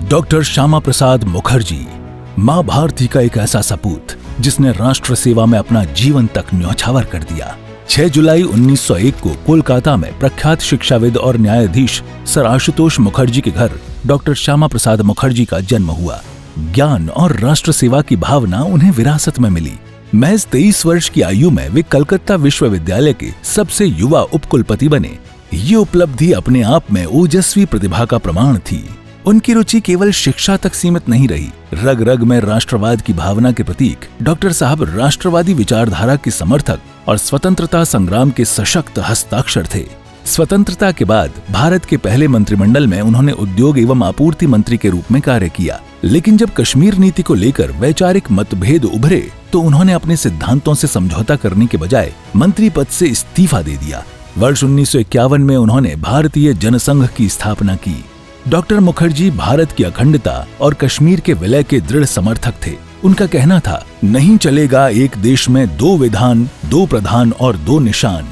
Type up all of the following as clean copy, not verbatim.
Doctor Shyama Prasad Mukherjee मां भारती का एक ऐसा सपूत जिसने राष्ट्र सेवा में अपना जीवन तक न्यौछावर कर दिया। 6 जुलाई 1901 को कोलकाता में प्रख्यात शिक्षाविद और न्यायाधीश सर आशुतोष मुखर्जी के घर डॉक्टर श्यामा प्रसाद मुखर्जी का जन्म हुआ। ज्ञान और राष्ट्र सेवा की भावना उन्हें विरासत में मिली। महज 23 वर्ष की आयु में वे कलकत्ता विश्वविद्यालय के सबसे युवा उपकुलपति बने। ये उपलब्धि अपने आप में ओजस्वी प्रतिभा का प्रमाण थी। उनकी रुचि केवल शिक्षा तक सीमित नहीं रही। रग रग में राष्ट्रवाद की भावना के प्रतीक डॉक्टर साहब राष्ट्रवादी विचारधारा के समर्थक और स्वतंत्रता संग्राम के सशक्त हस्ताक्षर थे। स्वतंत्रता के बाद भारत के पहले मंत्रिमंडल में उन्होंने उद्योग एवं आपूर्ति मंत्री के रूप में कार्य किया। लेकिन जब कश्मीर नीति को लेकर वैचारिक मतभेद उभरे तो उन्होंने अपने सिद्धांतों से समझौता करने के बजाय मंत्री पद से इस्तीफा दे दिया। वर्ष 1951 में उन्होंने भारतीय जनसंघ की स्थापना की। डॉक्टर मुखर्जी भारत की अखंडता और कश्मीर के विलय के दृढ़ समर्थक थे। उनका कहना था, नहीं चलेगा एक देश में 2 विधान, 2 प्रधान और 2 निशान।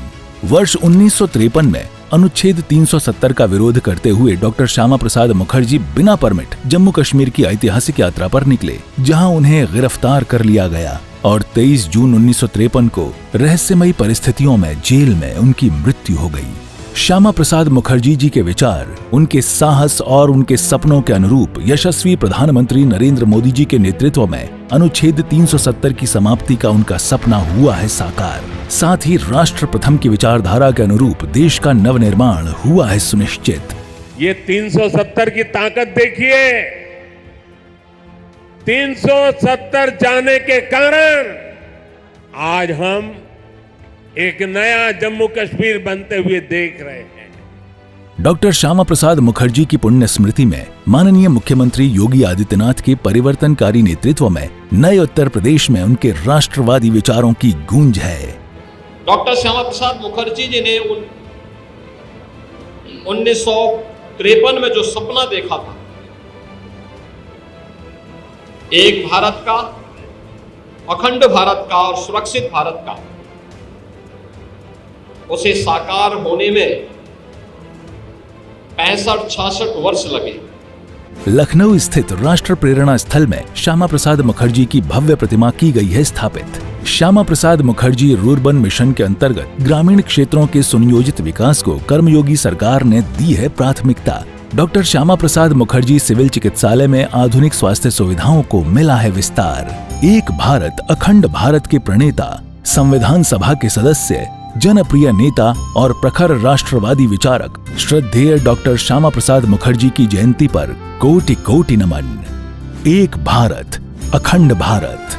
वर्ष 1953 में अनुच्छेद 370 का विरोध करते हुए डॉक्टर श्यामा प्रसाद मुखर्जी बिना परमिट जम्मू कश्मीर की ऐतिहासिक यात्रा पर निकले, जहां उन्हें गिरफ्तार कर लिया गया और 23 जून 1953 को रहस्यमयी परिस्थितियों में जेल में उनकी मृत्यु हो गई। श्यामा प्रसाद मुखर्जी जी के विचार, उनके साहस और उनके सपनों के अनुरूप यशस्वी प्रधानमंत्री नरेंद्र मोदी जी के नेतृत्व में अनुच्छेद 370 की समाप्ति का उनका सपना हुआ है साकार। साथ ही राष्ट्र प्रथम की विचारधारा के अनुरूप देश का नवनिर्माण हुआ है सुनिश्चित। ये 370 की ताकत देखिए। 370 जाने के कारण आज हम एक नया जम्मू कश्मीर बनते हुए देख रहे हैं। डॉक्टर श्यामा प्रसाद मुखर्जी की पुण्य स्मृति में माननीय मुख्यमंत्री योगी आदित्यनाथ के परिवर्तनकारी नेतृत्व में नए उत्तर प्रदेश में उनके राष्ट्रवादी विचारों की गूंज है। डॉक्टर श्यामा प्रसाद मुखर्जी जी ने 1953 में जो सपना देखा था, एक भारत का, अखंड भारत का और सुरक्षित भारत का, उसे साकार होने में 65-66 वर्ष लगे। लखनऊ स्थित राष्ट्र प्रेरणा स्थल में श्यामा प्रसाद मुखर्जी की भव्य प्रतिमा की गई है स्थापित। श्यामा प्रसाद मुखर्जी रूरबन मिशन के अंतर्गत ग्रामीण क्षेत्रों के सुनियोजित विकास को कर्मयोगी सरकार ने दी है प्राथमिकता। डॉक्टर श्यामा प्रसाद मुखर्जी सिविल चिकित्सालय में आधुनिक स्वास्थ्य सुविधाओं को मिला है विस्तार। एक भारत अखंड भारत के प्रणेता, संविधान सभा के सदस्य, जनप्रिय नेता और प्रखर राष्ट्रवादी विचारक श्रद्धेय डॉक्टर श्यामा प्रसाद मुखर्जी की जयंती पर कोटि कोटि नमन। एक भारत अखंड भारत।